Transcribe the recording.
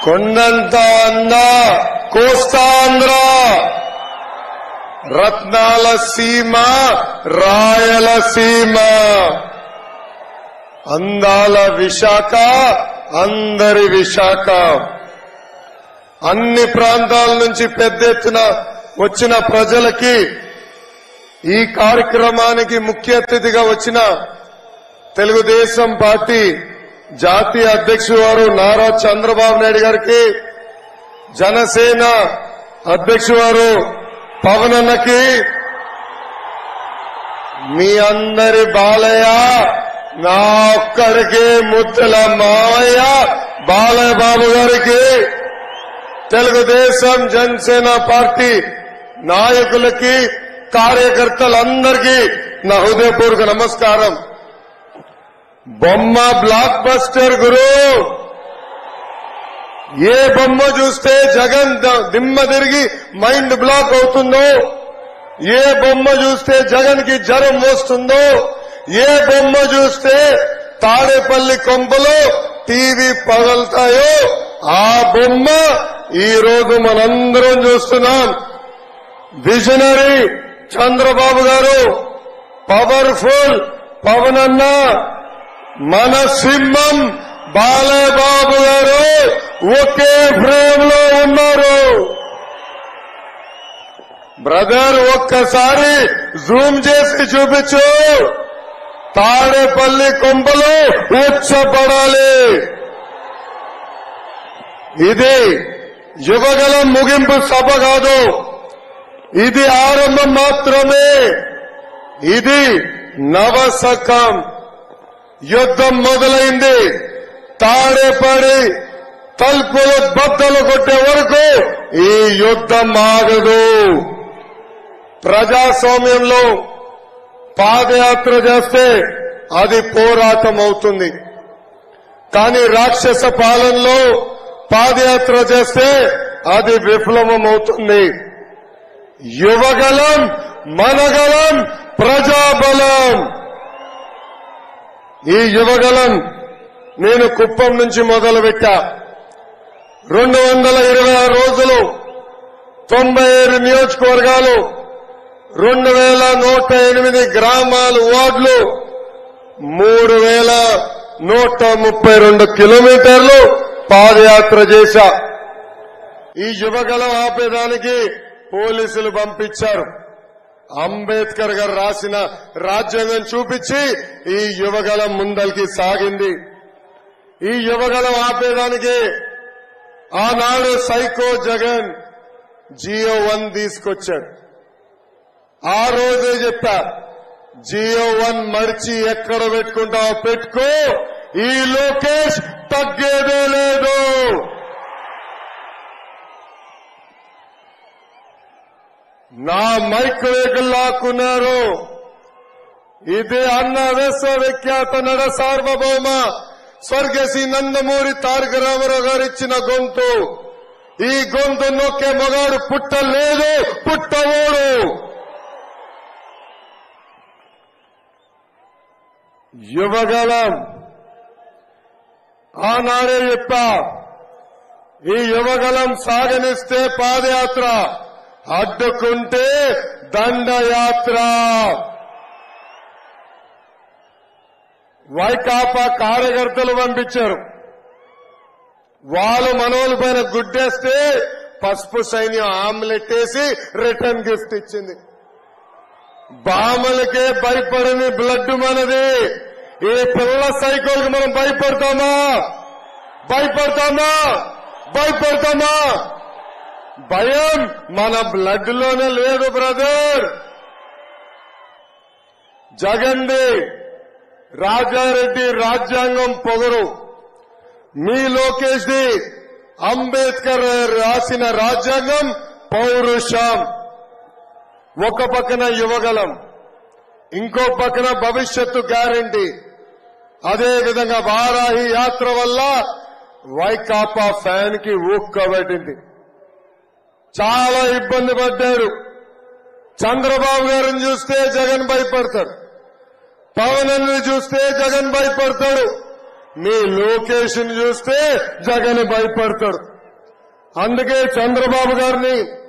కొండంత అన్న కోస్తాంధ్ర, రత్నాల సీమ రాయలసీమ, అందాల విశాఖ అందరి విశాఖ. అన్ని ప్రాంతాల నుంచి పెద్ద ఎత్తున వచ్చిన ప్రజలకి ఈ కార్యక్రమానికి ముఖ్య అతిథిగా వచ్చిన తెలుగుదేశం పార్టీ జాతీయ అధ్యక్షుడు వారు నారా చంద్రబాబు నాయుడు గారికి, జనసేన అధ్యక్షుడు వారు పవన్ అన్నకి, మీ అందరి బాలయ్య, నా ఒక్కడికి ముద్దుల మావయ్య బాలయ్య బాబు గారికి, తెలుగుదేశం జనసేన పార్టీ నాయకులకి, కార్యకర్తలందరికీ నా హృదయపూర్వక నమస్కారం. బొమ్మ బ్లాక్ బస్టర్ గురు. ఏ బొమ్మ చూస్తే జగన్ దిమ్మ తిరిగి మైండ్ బ్లాక్ అవుతుందో, ఏ బొమ్మ చూస్తే జగన్ కి జ్వరం వస్తుందో, ఏ బొమ్మ చూస్తే తాడేపల్లి కొంపలో టీవీ పగలుతాయో ఆ బొమ్మ ఈ రోజు మనందరం చూస్తున్నాం. విజనరీ చంద్రబాబు గారు, పవర్ఫుల్ పవన్ అన్న, మన సింహం బాలయ్య బాబు గారు ఒకే ఫ్రేమ్ లో ఉన్నారు. బ్రదర్ ఒక్కసారి జూమ్ చేసి చూపించు. తాడేపల్లి కొంపలో ఉచ్చపడాలి. ఇది యువగలం ముగింపు సభ కాదు, ఇది ఆరంభం మాత్రమే. ఇది నవశకం. యుద్ధం మొదలైంది. తాడేపడి తలుపులు బద్దలు కొట్టే వరకు ఈ యుద్ధం ఆగదు. ప్రజాస్వామ్యంలో పాదయాత్ర చేస్తే అది పోరాటం అవుతుంది. కానీ రాక్షస పాలనలో పాదయాత్ర చేస్తే అది విఫలమం అవుతుంది. యువగలం, మనగలం, ప్రజాబలం. ఈ యువగలం నేను కుప్పం నుంచి మొదలుపెట్టా. 226 రోజులు, 97 నియోజకవర్గాలు, 2108 గ్రామాలు, వార్డులు, 3132 కిలోమీటర్లు పాదయాత్ర చేశా. ఈ యువగలం ఆపేదానికి పోలీసులు పంపించారు. అంబేద్కర్ గారు రాసిన రాజ్యాంగం చూపించి ఈ యువగలం ముందరికి సాగింది. ఈ యువగలం ఆపేదానికి ఆనాడు సైకో జగన్ జియో 1 తీసుకొచ్చాడు. ఆ రోజే చెప్పా, జియో 1 మర్చి ఎక్కడ పెట్టుకుంటావో పెట్టుకో, ఈ లోకేష్ తగ్గేదే లేదు. నా మైక్ వేగులు లాక్కున్నారు. ఇది అన్న విశ్వవిఖ్యాత నడ సార్వభౌమ స్వర్గశ్రీ నందమూరి తారక రామారావు గారు ఇచ్చిన గొంతు. ఈ గొంతు నొక్కే మగాడు పుట్టలేదు, పుట్టవోడు. యువగలం ఆనాడే చెప్పా, ఈ యువగలం సాగనిస్తే పాదయాత్ర, అడ్డుకుంటే దండయాత్ర. వైకాపా కార్యకర్తలు పంపించారు. వాళ్ళు మనోళ్ళ పైన గుడ్డేస్తే పసుపు సైన్యం ఆమ్లెట్ వేసి రిటర్న్ గిఫ్ట్ ఇచ్చింది. బామలకే భయపడని బ్లడ్ మనది. ఈ పిల్ల సైకోల్కి మనం భయపడతామా? భయపడతామా? భయపడతామా? భయం మన బ్లడ్ లోనే లేదు బ్రదర్. జగన్ది రాజారెడ్డి రాజ్యాంగం పొగరు, మీ లోకేష్ ది అంబేద్కర్ రాసిన రాజ్యాంగం పౌరుషం. ఒక పక్కన యువగలం, ఇంకో పక్కన భవిష్యత్తు గ్యారంటీ. అదేవిధంగా వారాహి యాత్ర వల్ల వైకాపా ఫ్యాన్ కి ఊక్కబట్టింది. చాలా ఇబ్బంది పడ్డారు. చంద్రబాబు గారిని చూస్తే జగన్ భయపడతాడు, పవన్ చూస్తే జగన్ భయపడతాడు, మీ లోకేష్ ని చూస్తే జగన్ భయపడతాడు. అందుకే చంద్రబాబు గారిని